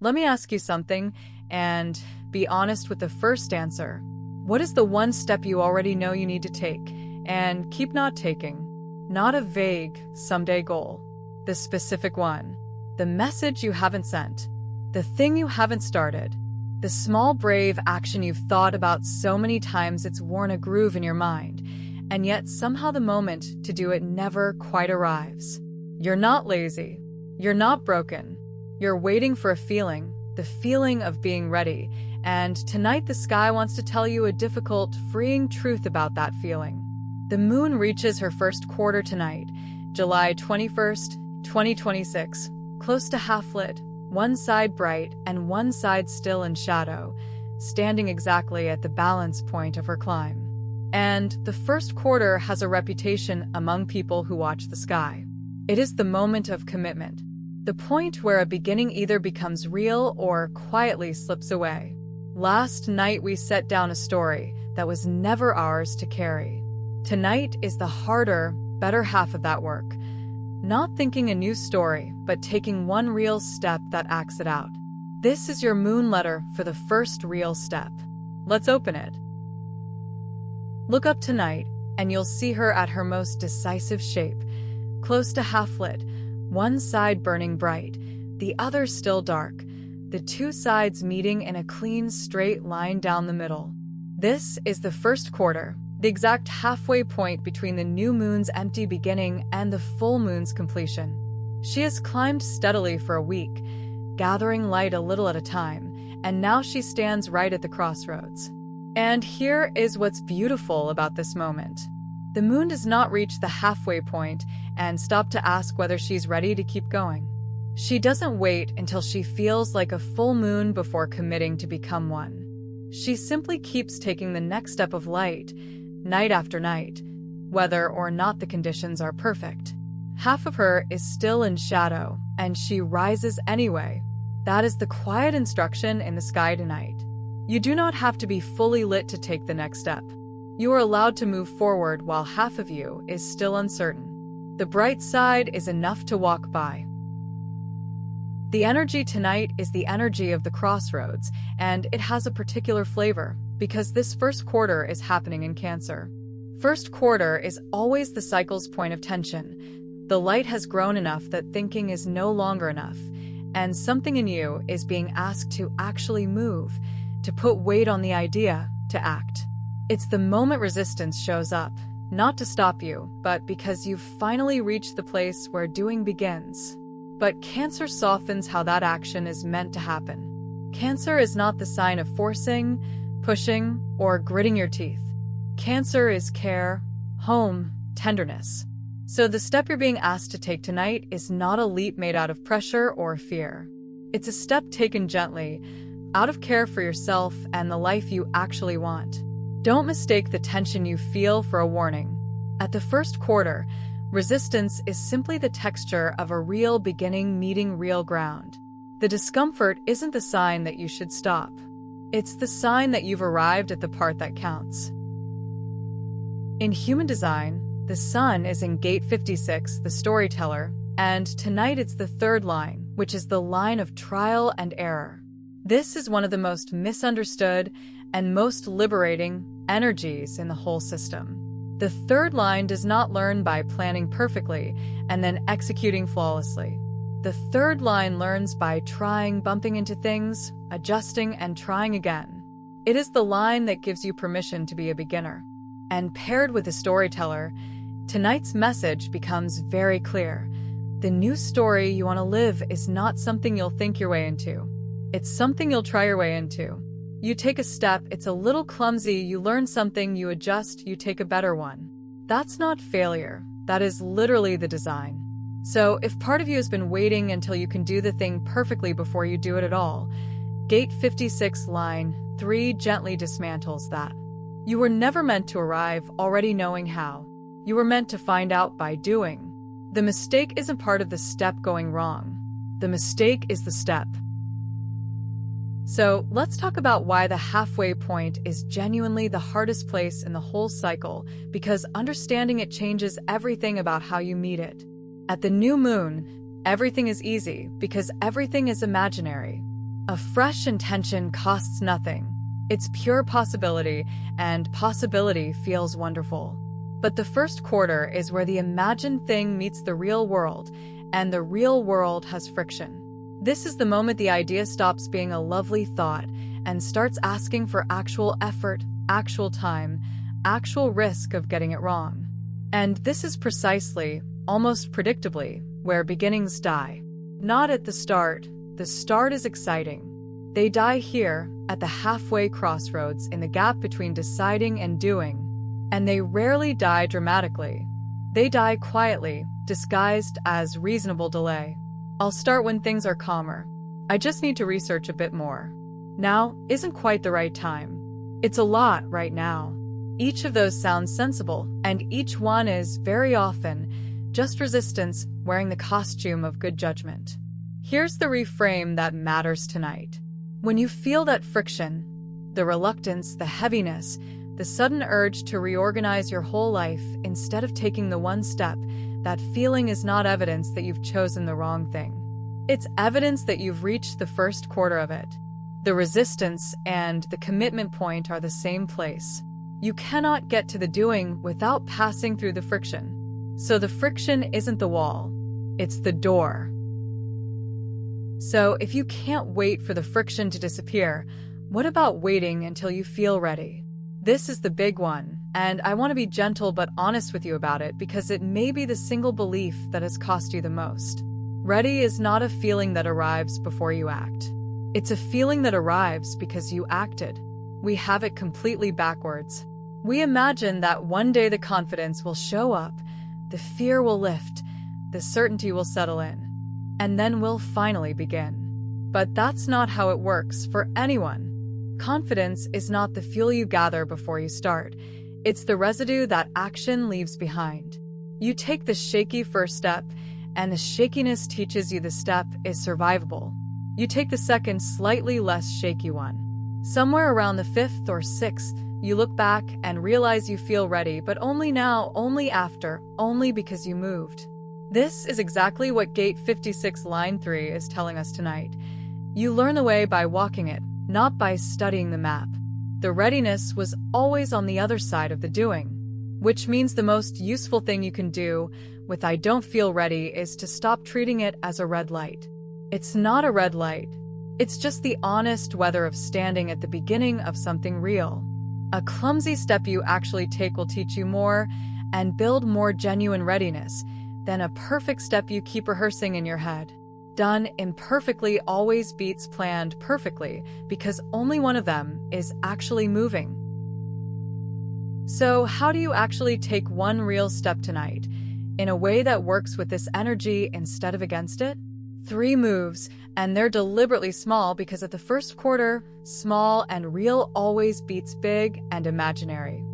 Let me ask you something, and be honest with the first answer. What is the one step you already know you need to take, and keep not taking? Not a vague, someday goal. The specific one. The message you haven't sent. The thing you haven't started. The small, brave action you've thought about so many times it's worn a groove in your mind, and yet somehow the moment to do it never quite arrives. You're not lazy. You're not broken. You're waiting for a feeling, the feeling of being ready, and tonight the sky wants to tell you a difficult, freeing truth about that feeling. The moon reaches her first quarter tonight, July 21st, 2026, close to half-lit, one side bright and one side still in shadow, standing exactly at the balance point of her climb. And the first quarter has a reputation among people who watch the sky. It is the moment of commitment, the point where a beginning either becomes real or quietly slips away. Last night we set down a story that was never ours to carry. Tonight is the harder, better half of that work. Not thinking a new story, but taking one real step that acts it out. This is your moon letter for the first real step. Let's open it. Look up tonight, and you'll see her at her most decisive shape, close to half-lit, one side burning bright, the other still dark, the two sides meeting in a clean, straight line down the middle. This is the first quarter, the exact halfway point between the new moon's empty beginning and the full moon's completion. She has climbed steadily for a week, gathering light a little at a time, and now she stands right at the crossroads. And here is what's beautiful about this moment. The moon does not reach the halfway point and stop to ask whether she's ready to keep going. She doesn't wait until she feels like a full moon before committing to become one. She simply keeps taking the next step of light, night after night, whether or not the conditions are perfect. Half of her is still in shadow, and she rises anyway. That is the quiet instruction in the sky tonight. You do not have to be fully lit to take the next step. You are allowed to move forward while half of you is still uncertain. The bright side is enough to walk by. The energy tonight is the energy of the crossroads, and it has a particular flavor because this first quarter is happening in Cancer. First quarter is always the cycle's point of tension. The light has grown enough that thinking is no longer enough, and something in you is being asked to actually move, to put weight on the idea, to act. It's the moment resistance shows up, not to stop you, but because you've finally reached the place where doing begins. But Cancer softens how that action is meant to happen. Cancer is not the sign of forcing, pushing, or gritting your teeth. Cancer is care, home, tenderness. So the step you're being asked to take tonight is not a leap made out of pressure or fear. It's a step taken gently, out of care for yourself and the life you actually want. Don't mistake the tension you feel for a warning. At the first quarter, resistance is simply the texture of a real beginning meeting real ground. The discomfort isn't the sign that you should stop. It's the sign that you've arrived at the part that counts. In human design, the sun is in gate 56, the storyteller, and tonight it's the third line, which is the line of trial and error. This is one of the most misunderstood and most liberating energies in the whole system. The third line does not learn by planning perfectly and then executing flawlessly. The third line learns by trying, bumping into things, adjusting, and trying again. It is the line that gives you permission to be a beginner. And paired with the storyteller, tonight's message becomes very clear. The new story you want to live is not something you'll think your way into. It's something you'll try your way into. You take a step, it's a little clumsy, you learn something, you adjust, you take a better one. That's not failure. That is literally the design. So if part of you has been waiting until you can do the thing perfectly before you do it at all, Gate 56 line 3 gently dismantles that. You were never meant to arrive already knowing how. You were meant to find out by doing. The mistake isn't part of the step going wrong. The mistake is the step. So let's talk about why the halfway point is genuinely the hardest place in the whole cycle, because understanding it changes everything about how you meet it. At the new moon, everything is easy because everything is imaginary. A fresh intention costs nothing. It's pure possibility, and possibility feels wonderful. But the first quarter is where the imagined thing meets the real world, and the real world has friction. This is the moment the idea stops being a lovely thought and starts asking for actual effort, actual time, actual risk of getting it wrong. And this is precisely, almost predictably, where beginnings die. Not at the start. The start is exciting. They die here, at the halfway crossroads in the gap between deciding and doing. And they rarely die dramatically. They die quietly, disguised as reasonable delay. I'll start when things are calmer. I just need to research a bit more. Now isn't quite the right time. It's a lot right now. Each of those sounds sensible, and each one is, very often, just resistance wearing the costume of good judgment. Here's the reframe that matters tonight. When you feel that friction, the reluctance, the heaviness, the sudden urge to reorganize your whole life instead of taking the one step, that feeling is not evidence that you've chosen the wrong thing. It's evidence that you've reached the first quarter of it. The resistance and the commitment point are the same place. You cannot get to the doing without passing through the friction. So the friction isn't the wall, it's the door. So if you can't wait for the friction to disappear, what about waiting until you feel ready? This is the big one, and I want to be gentle but honest with you about it because it may be the single belief that has cost you the most. Ready is not a feeling that arrives before you act. It's a feeling that arrives because you acted. We have it completely backwards. We imagine that one day the confidence will show up, the fear will lift, the certainty will settle in, and then we'll finally begin. But that's not how it works for anyone. Confidence is not the fuel you gather before you start. It's the residue that action leaves behind. You take the shaky first step, and the shakiness teaches you the step is survivable. You take the second, slightly less shaky one. Somewhere around the fifth or sixth, you look back and realize you feel ready, but only now, only after, only because you moved. This is exactly what Gate 56 Line 3 is telling us tonight. You learn the way by walking it, not by studying the map. The readiness was always on the other side of the doing, which means the most useful thing you can do with I don't feel ready is to stop treating it as a red light. It's not a red light. It's just the honest weather of standing at the beginning of something real. A clumsy step you actually take will teach you more and build more genuine readiness than a perfect step you keep rehearsing in your head. Done imperfectly always beats planned perfectly because only one of them is actually moving. So how do you actually take one real step tonight in a way that works with this energy instead of against it? 3 moves, and they're deliberately small because at the first quarter, small and real always beats big and imaginary.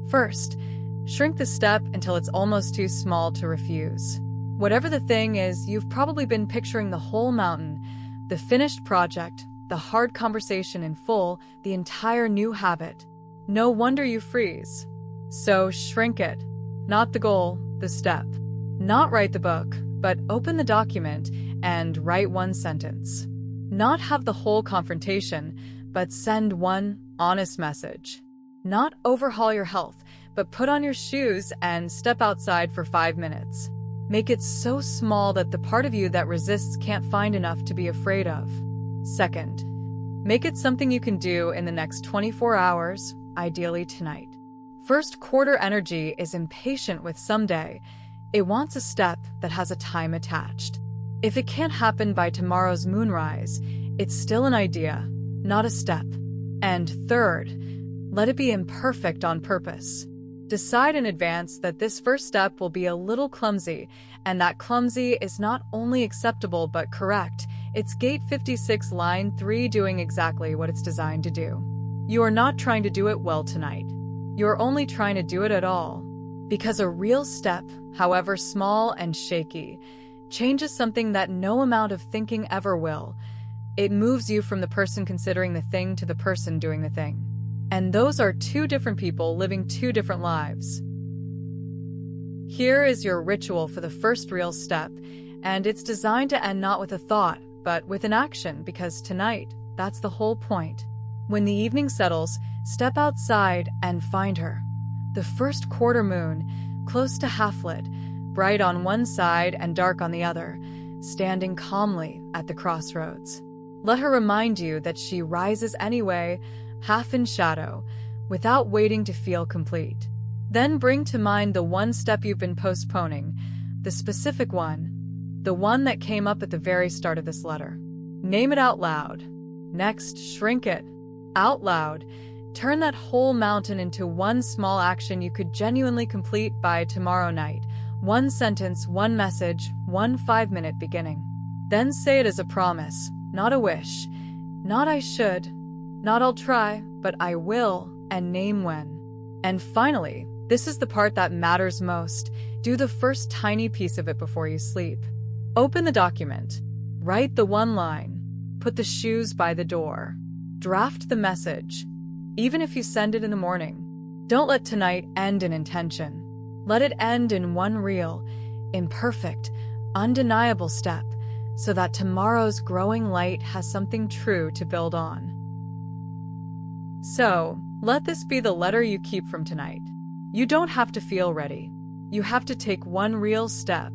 First, shrink the step until it's almost too small to refuse. Whatever the thing is, you've probably been picturing the whole mountain, the finished project, the hard conversation in full, the entire new habit. No wonder you freeze. So shrink it. Not the goal, the step. Not write the book, but open the document and write 1 sentence. Not have the whole confrontation, but send 1 honest message. Not overhaul your health, but put on your shoes and step outside for 5 minutes. Make it so small that the part of you that resists can't find enough to be afraid of. Second, make it something you can do in the next 24 hours, ideally tonight. First quarter energy is impatient with someday. It wants a step that has a time attached. If it can't happen by tomorrow's moonrise, it's still an idea, not a step. And third, let it be imperfect on purpose. Decide in advance that this first step will be a little clumsy, and that clumsy is not only acceptable but correct. It's Gate 56 Line 3 doing exactly what it's designed to do. You are not trying to do it well tonight. You're only trying to do it at all. Because a real step, however small and shaky, changes something that no amount of thinking ever will. It moves you from the person considering the thing to the person doing the thing. And those are 2 different people living 2 different lives. Here is your ritual for the first real step, and it's designed to end not with a thought, but with an action, because tonight, That's the whole point. When the evening settles, step outside and find her. The first quarter moon, close to half-lit, bright on one side and dark on the other, standing calmly at the crossroads. Let her remind you that she rises anyway, half in shadow, without waiting to feel complete. Then bring to mind the one step you've been postponing, the specific one, the one that came up at the very start of this letter. Name it out loud. Next, shrink it. Out loud. Turn that whole mountain into one small action you could genuinely complete by tomorrow night. One sentence, one message, one 5-minute beginning. Then say it as a promise, not a wish. Not I should, not I'll try, but I will, and name when. And finally, this is the part that matters most. Do the first tiny piece of it before you sleep. Open the document. Write the one line. Put the shoes by the door. Draft the message, even if you send it in the morning. Don't let tonight end in intention. Let it end in one real, imperfect, undeniable step, so that tomorrow's growing light has something true to build on. So, let this be the letter you keep from tonight. You don't have to feel ready. You have to take one real step.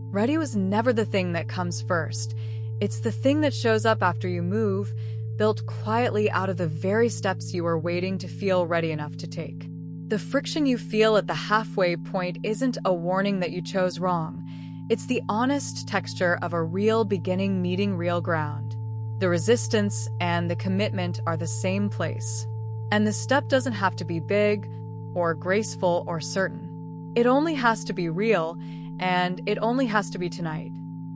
Ready was never the thing that comes first. It's the thing that shows up after you move, built quietly out of the very steps you were waiting to feel ready enough to take. The friction you feel at the halfway point isn't a warning that you chose wrong. It's the honest texture of a real beginning meeting real ground. The resistance and the commitment are the same place. And the step doesn't have to be big or graceful or certain. It only has to be real, and it only has to be tonight.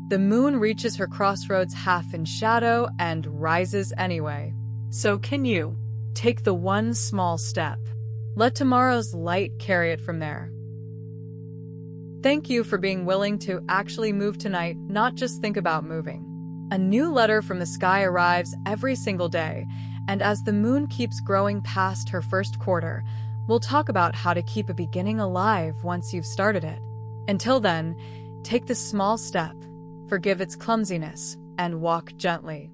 The moon reaches her crossroads half in shadow and rises anyway. So can you? Take the one small step. Let tomorrow's light carry it from there. Thank you for being willing to actually move tonight, not just think about moving. A new letter from the sky arrives every single day, and as the moon keeps growing past her first quarter, we'll talk about how to keep a beginning alive once you've started it. Until then, take the small step, forgive its clumsiness, and walk gently.